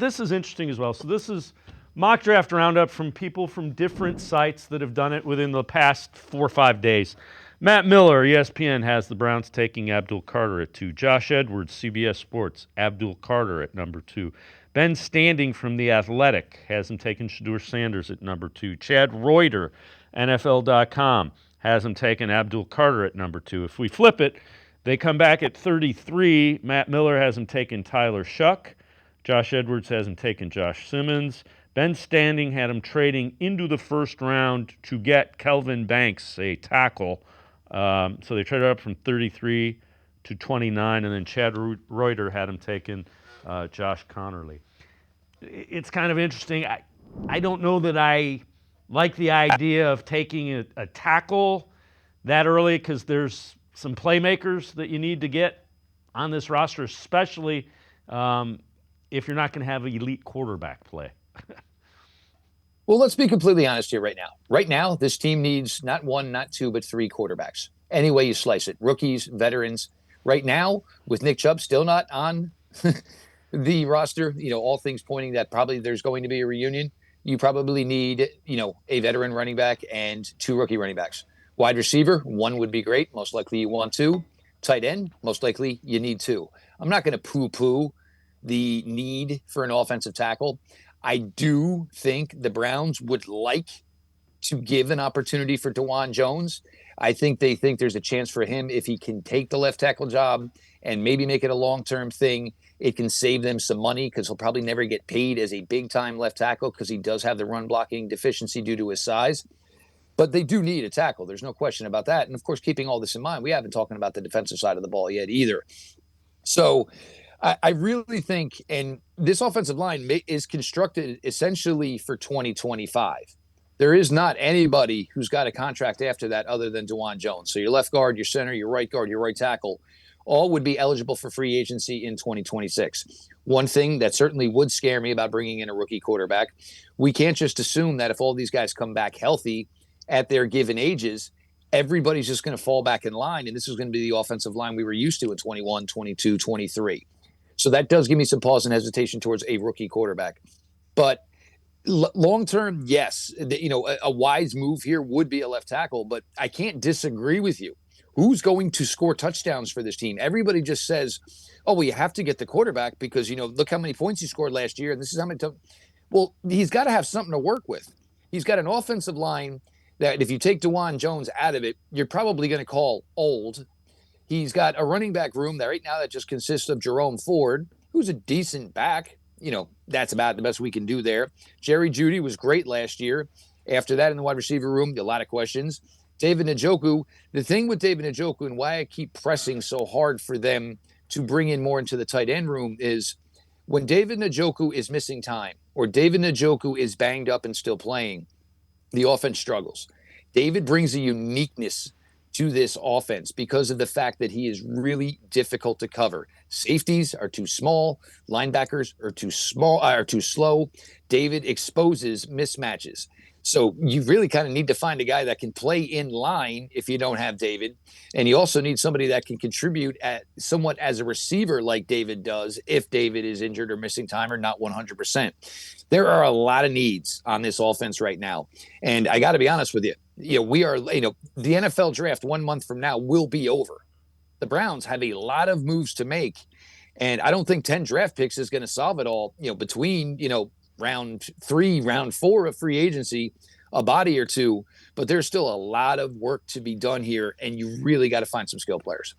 this is interesting as well. So this is mock draft roundup from people from different sites that have done it within the past 4 or 5 days. Matt Miller, ESPN, has the Browns taking Abdul Carter at 2. Josh Edwards, CBS Sports, Abdul Carter at number 2. Ben Standing from The Athletic has him taking Shedeur Sanders at number 2. Chad Reuter, NFL.com, has him taking Abdul Carter at number 2. If we flip it, they come back at 33. Matt Miller has him taking Tyler Shuck. Josh Edwards has him taking Josh Simmons. Ben Standing had him trading into the first round to get Kelvin Banks, a tackle. So they traded up from 33 to 29, and then Chad Reuter had him taking Josh Connerly. It's kind of interesting. I don't know that I like the idea of taking a tackle that early because there's some playmakers that you need to get on this roster, especially if you're not going to have an elite quarterback play. Well, let's be completely honest here right now. Right now, this team needs not 1, not 2, but 3 quarterbacks. Any way you slice it. Rookies, veterans. Right now, with Nick Chubb still not on the roster, all things pointing that probably there's going to be a reunion, you probably need, a veteran running back and 2 rookie running backs. Wide receiver, 1 would be great. Most likely you want 2. Tight end, most likely you need 2. I'm not going to poo-poo the need for an offensive tackle. I do think the Browns would like to give an opportunity for DeJuan Jones. I think they think there's a chance for him if he can take the left tackle job and maybe make it a long-term thing. It can save them some money because he'll probably never get paid as a big-time left tackle because he does have the run-blocking deficiency due to his size. But they do need a tackle. There's no question about that. And, of course, keeping all this in mind, we haven't talked about the defensive side of the ball yet either. So I really think, and this offensive line is constructed essentially for 2025. There is not anybody who's got a contract after that other than DeJuan Jones. So your left guard, your center, your right guard, your right tackle, all would be eligible for free agency in 2026. One thing that certainly would scare me about bringing in a rookie quarterback, we can't just assume that if all these guys come back healthy at their given ages, everybody's just going to fall back in line. And this is going to be the offensive line we were used to in 21, 22, 23. So that does give me some pause and hesitation towards a rookie quarterback. But long-term, yes, a wise move here would be a left tackle, but I can't disagree with you. Who's going to score touchdowns for this team? Everybody just says, oh, well, you have to get the quarterback because, look how many points he scored last year, and this is how many Well, he's got to have something to work with. He's got an offensive line that if you take DeJuan Jones out of it, you're probably going to call old. He's got a running back room that right now that just consists of Jerome Ford, who's a decent back. That's about the best we can do there. Jerry Jeudy was great last year. After that, in the wide receiver room, a lot of questions. David Njoku, the thing with David Njoku and why I keep pressing so hard for them to bring in more into the tight end room is when David Njoku is missing time or David Njoku is banged up and still playing, the offense struggles. David brings a uniqueness to this offense because of the fact that he is really difficult to cover. Safeties are too small, linebackers are too slow. David exposes mismatches. So you really kind of need to find a guy that can play in line if you don't have David. And you also need somebody that can contribute somewhat as a receiver like David does if David is injured or missing time or not 100%. There are a lot of needs on this offense right now. And I got to be honest with you. We are, the NFL draft 1 month from now will be over. The Browns have a lot of moves to make. And I don't think 10 draft picks is going to solve it all, between, round 3, round 4 of free agency, a body or two. But there's still a lot of work to be done here. And you really got to find some skill players.